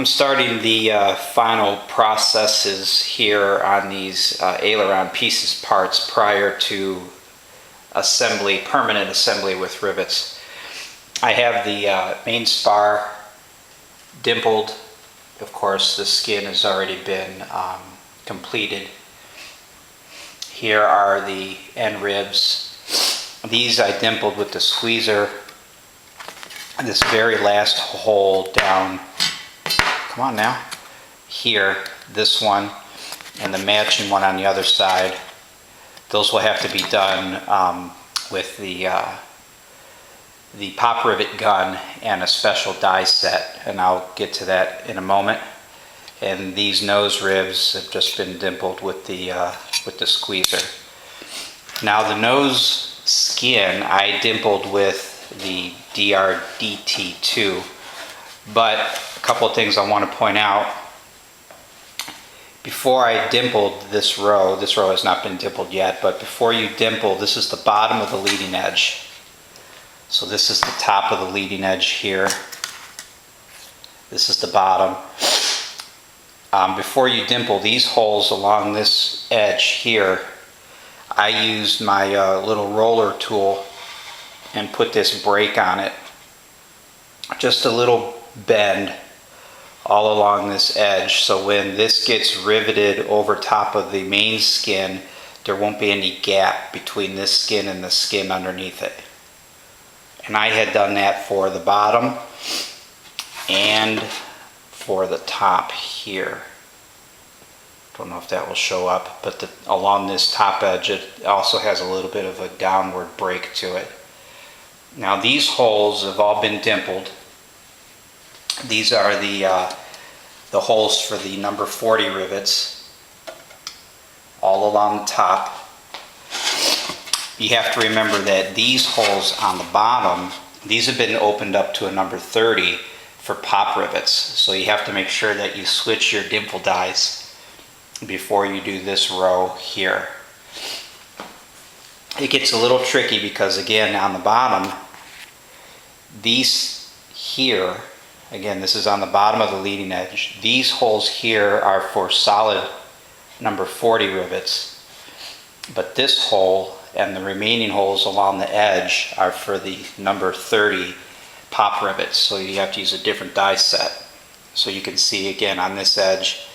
I'm starting the final processes here on these aileron pieces parts prior to assembly, permanent assembly with rivets. I have the main spar dimpled. Of course, the skin has already been completed. Here are the end ribs. These I dimpled with the squeezer. This very last hole down, come on now, here, this one, and the matching one on the other side. Those will have to be done with the pop rivet gun and a special die set, and I'll get to that in a moment. And these nose ribs have just been dimpled with the squeezer. Now the nose skin I dimpled with the DRDT2, but a couple of things I want to point out. Before I dimpled this row has not been dimpled yet, but before you dimple, this is the bottom of the leading edge. So this is the top of the leading edge here. This is the bottom. Before you dimple these holes along this edge here, I used my little roller tool and put this break on it. Just a little bend all along this edge, so when this gets riveted over top of the main skin, there won't be any gap between this skin and the skin underneath it. And I had done that for the bottom and for the top here. Don't know if that will show up, but along this top edge it also has a little bit of a downward break to it. Now these holes have all been dimpled. These are the holes for the number 40 rivets, all along the top. You have to remember that these holes on the bottom, these have been opened up to a number 30 for pop rivets. So you have to make sure that you switch your dimple dies before you do this row here. It gets a little tricky because, again, on the bottom, these here, again, this is on the bottom of the leading edge. These holes here are for solid number 40 rivets, but this hole and the remaining holes along the edge are for the number 30 pop rivets, so you have to use a different die set. So you can see, again, on this edge,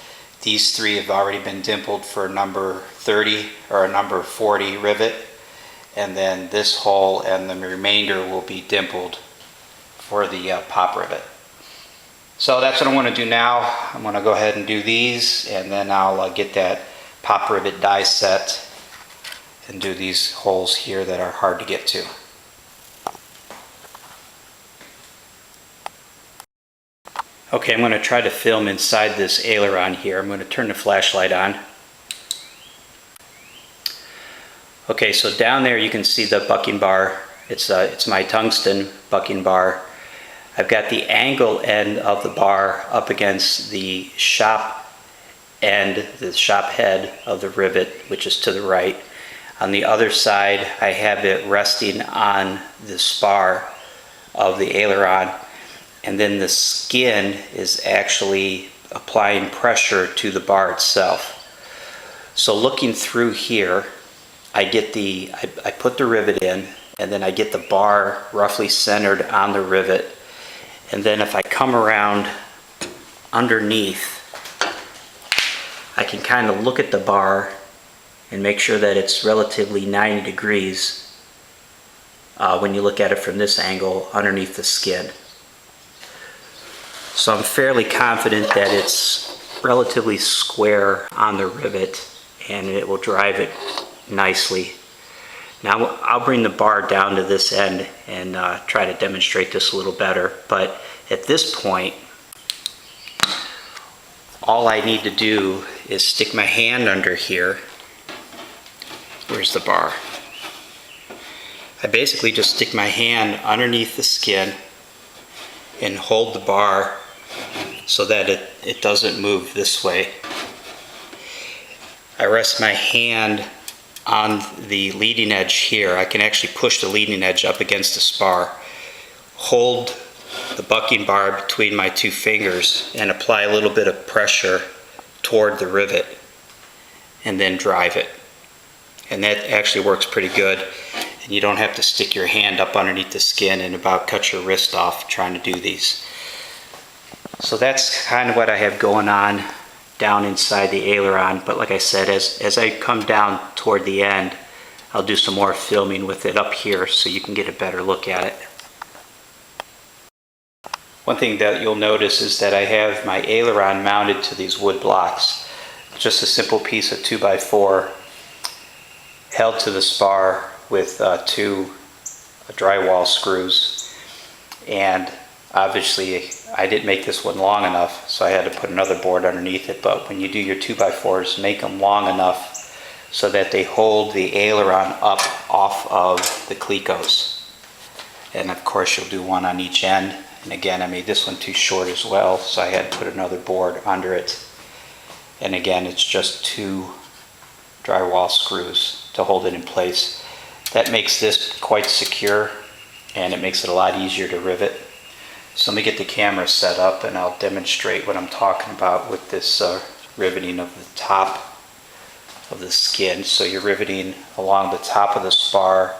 these three have already been dimpled for a number 30 or a number 40 rivet, and then this hole and the remainder will be dimpled for the pop rivet. So that's what I'm going to do now. I'm going to go ahead and do these, and then I'll get that pop rivet die set and do these holes here that are hard to get to. Okay, I'm going to try to film inside this aileron here. I'm going to turn the flashlight on. Okay, so down there you can see the bucking bar. It's my tungsten bucking bar. I've got the angle end of the bar up against the shop end, the shop head of the rivet, which is to the right. On the other side, I have it resting on the spar of the aileron, and then the skin is actually applying pressure to the bar itself. So looking through here, I put the rivet in, and then I get the bar roughly centered on the rivet. And then if I come around underneath, I can kind of look at the bar and make sure that it's relatively 90 degrees when you look at it from this angle underneath the skin. So I'm fairly confident that it's relatively square on the rivet and it will drive it nicely. Now I'll bring the bar down to this end and try to demonstrate this a little better, but at this point all I need to do is stick my hand under here. Where's the bar? I basically just stick my hand underneath the skin and hold the bar so that it doesn't move this way. I rest my hand on the leading edge here. I can actually push the leading edge up against the spar, hold the bucking bar between my two fingers and apply a little bit of pressure toward the rivet and then drive it. And that actually works pretty good. And you don't have to stick your hand up underneath the skin and about cut your wrist off trying to do these. So that's kind of what I have going on down inside the aileron. But like I said, as I come down toward the end, I'll do some more filming with it up here so you can get a better look at it. One thing that you'll notice is that I have my aileron mounted to these wood blocks. Just a simple piece of 2x4 held to the spar with two drywall screws. And obviously I didn't make this one long enough, so I had to put another board underneath it. But when you do your 2x4s, make them long enough so that they hold the aileron up off of the clecos. And of course you'll do one on each end. And again, I made this one too short as well, so I had to put another board under it. And again, it's just two drywall screws to hold it in place. That makes this quite secure, and it makes it a lot easier to rivet. So let me get the camera set up and I'll demonstrate what I'm talking about with this riveting of the top of the skin. So you're riveting along the top of the spar,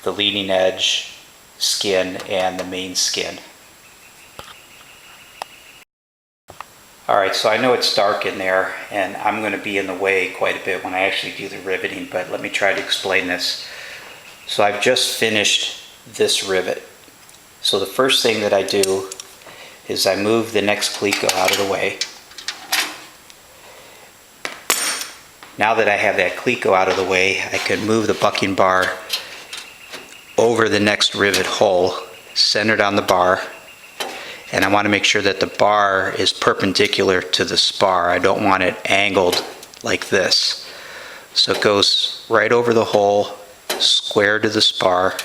the leading edge skin, and the main skin. Alright, so I know it's dark in there and I'm going to be in the way quite a bit when I actually do the riveting, but let me try to explain this. So I've just finished this rivet. So the first thing that I do is I move the next cleco out of the way. Now that I have that cleco out of the way, I can move the bucking bar over the next rivet hole, centered on the bar. And I want to make sure that the bar is perpendicular to the spar. I don't want it angled like this. So it goes right over the hole, square to the spar,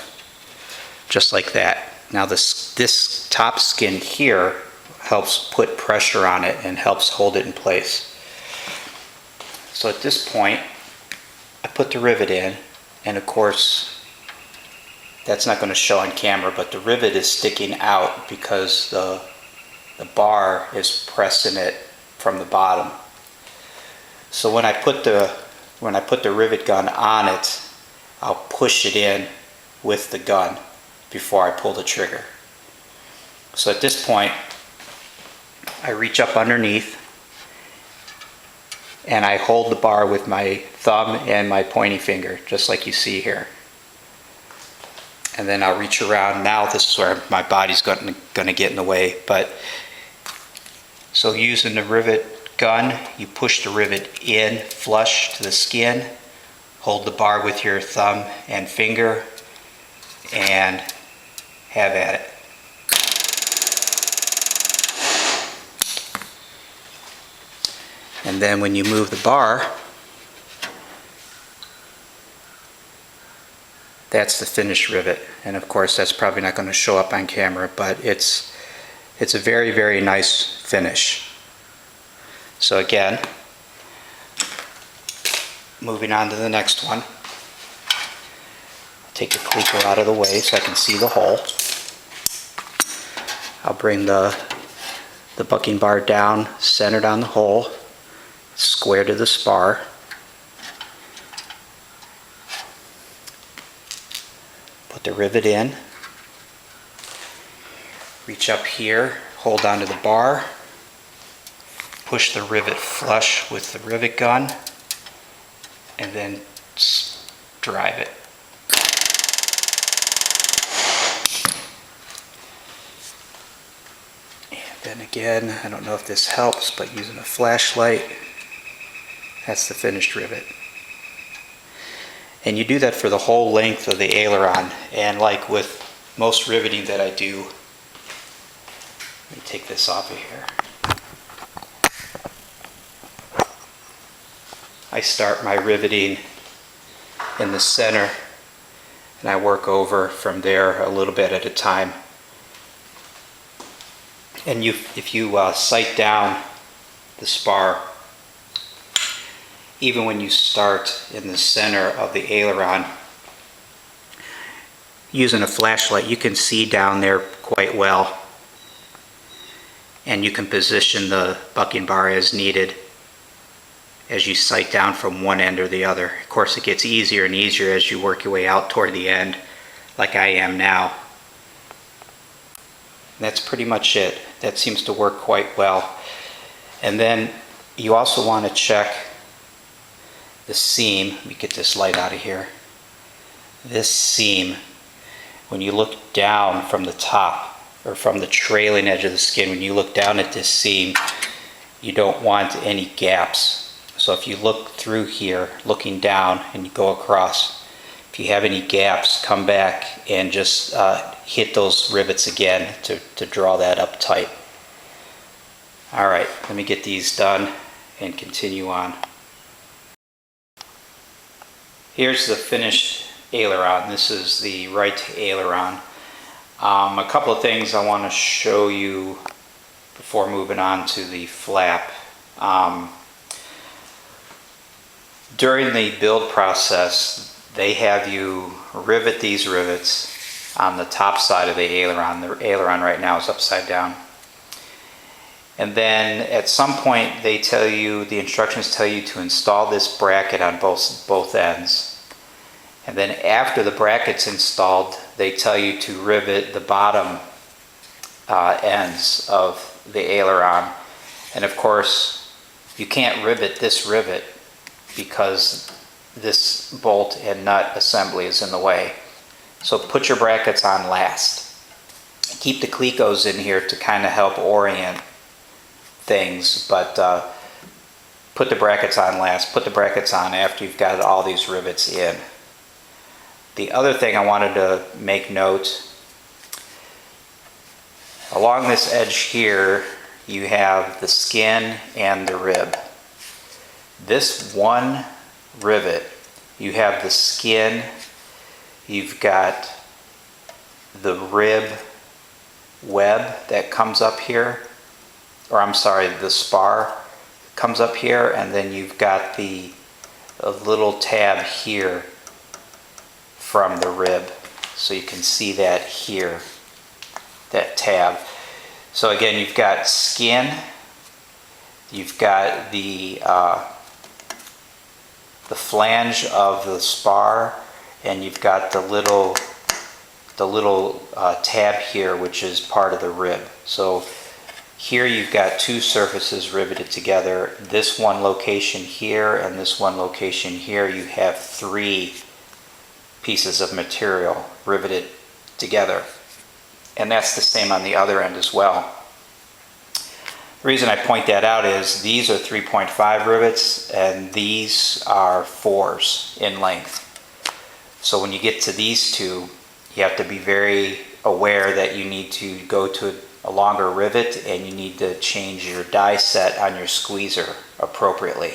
just like that. Now this top skin here helps put pressure on it and helps hold it in place. So at this point, I put the rivet in, and of course, that's not going to show on camera, but the rivet is sticking out because the bar is pressing it from the bottom. So when I put the rivet gun on it, I'll push it in with the gun before I pull the trigger. So at this point, I reach up underneath and I hold the bar with my thumb and my pointing finger, just like you see here. And then I'll reach around. Now this is where my body's going to get in the way. But so using the rivet gun, you push the rivet in flush to the skin, hold the bar with your thumb and finger, and have at it. And then when you move the bar, that's the finished rivet. And of course that's probably not going to show up on camera, but it's a very, very nice finish. So again, moving on to the next one. Take the cleco out of the way so I can see the hole. I'll bring the bucking bar down, centered on the hole, square to the spar. Put the rivet in. Reach up here, hold onto the bar, push the rivet flush with the rivet gun, and then drive it. And then again, I don't know if this helps, but using a flashlight, that's the finished rivet. And you do that for the whole length of the aileron. And like with most riveting that I do, let me take this off of here. I start my riveting in the center and I work over from there a little bit at a time. And if you sight down the spar, even when you start in the center of the aileron, using a flashlight, you can see down there quite well. and you can position the bucking bar as needed as you sight down from one end or the other. Of course, it gets easier and easier as you work your way out toward the end, like I am now. That's pretty much it. That seems to work quite well. And then you also want to check the seam. Let me get this light out of here. This seam, when you look down from the top, or from the trailing edge of the skin, when you look down at this seam, you don't want any gaps. So if you look through here, looking down, and you go across, if you have any gaps, come back and just hit those rivets again to draw that up tight. All right, let me get these done and continue on. Here's the finished aileron. This is the right aileron. A couple of things I want to show you before moving on to the flap. During the build process, they have you rivet these rivets on the top side of the aileron. The aileron right now is upside down. And then at some point they tell you, the instructions tell you to install this bracket on both ends. And then after the bracket's installed, they tell you to rivet the bottom ends of the aileron. And of course, you can't rivet this rivet because this bolt and nut assembly is in the way. So put your brackets on last. Keep the clecos in here to kind of help orient things, but put the brackets on last. Put the brackets on after you've got all these rivets in. The other thing I wanted to make note, along this edge here, you have the skin and the rib. This one rivet, you have the skin, you've got the rib web that comes up here, or I'm sorry, the spar comes up here, and then you've got a little tab here from the rib. So you can see that here, that tab. So again, you've got skin, you've got the flange of the spar, and you've got the little tab here, which is part of the rib. So here you've got two surfaces riveted together. This one location here and this one location here, you have three pieces of material riveted together. And that's the same on the other end as well. The reason I point that out is these are 3.5 rivets and these are 4s in length. So when you get to these two, you have to be very aware that you need to go to a longer rivet and you need to change your die set on your squeezer appropriately.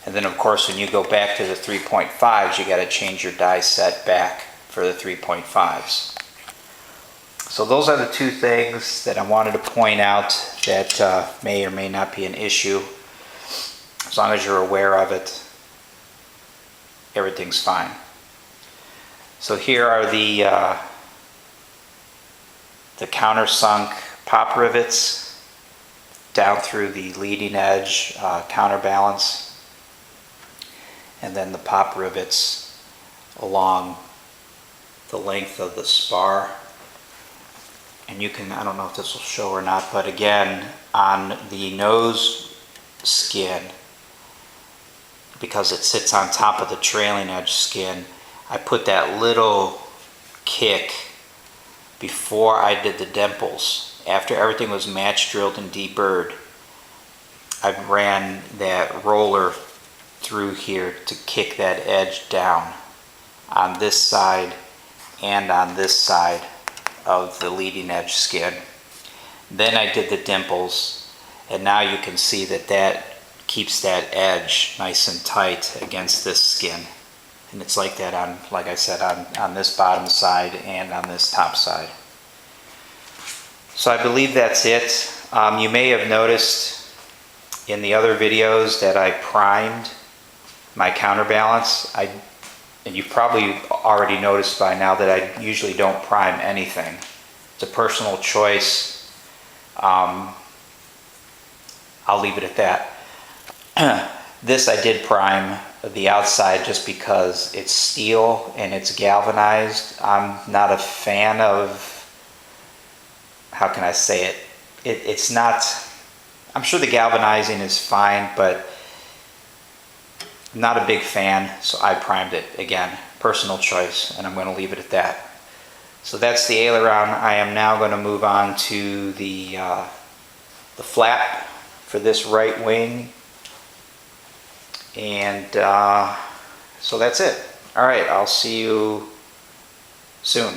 And then of course when you go back to the 3.5s, you got to change your die set back for the 3.5s. So those are the two things that I wanted to point out that may or may not be an issue. As long as you're aware of it, everything's fine. So here are the countersunk pop rivets down through the leading edge counterbalance, and then the pop rivets along the length of the spar. And you can, I don't know if this will show or not, but again, on the nose skin, because it sits on top of the trailing edge skin, I put that little kick before I did the dimples. After everything was match drilled and deburred, I ran that roller through here to kick that edge down on this side and on this side of the leading edge skin. Then I did the dimples, and now you can see that that keeps that edge nice and tight against this skin. And it's like that on, like I said, on this bottom side and on this top side. So I believe that's it. You may have noticed in the other videos that I primed my counterbalance. And you've probably already noticed by now that I usually don't prime anything. It's a personal choice. I'll leave it at that. This I did prime the outside just because it's steel and it's galvanized. I'm not a fan of, how can I say it? It's not, I'm sure the galvanizing is fine, but not a big fan, so I primed it again. Personal choice, and I'm going to leave it at that. So that's the aileron. I am now going to move on to the flap for this right wing. And so that's it. All right, I'll see you soon.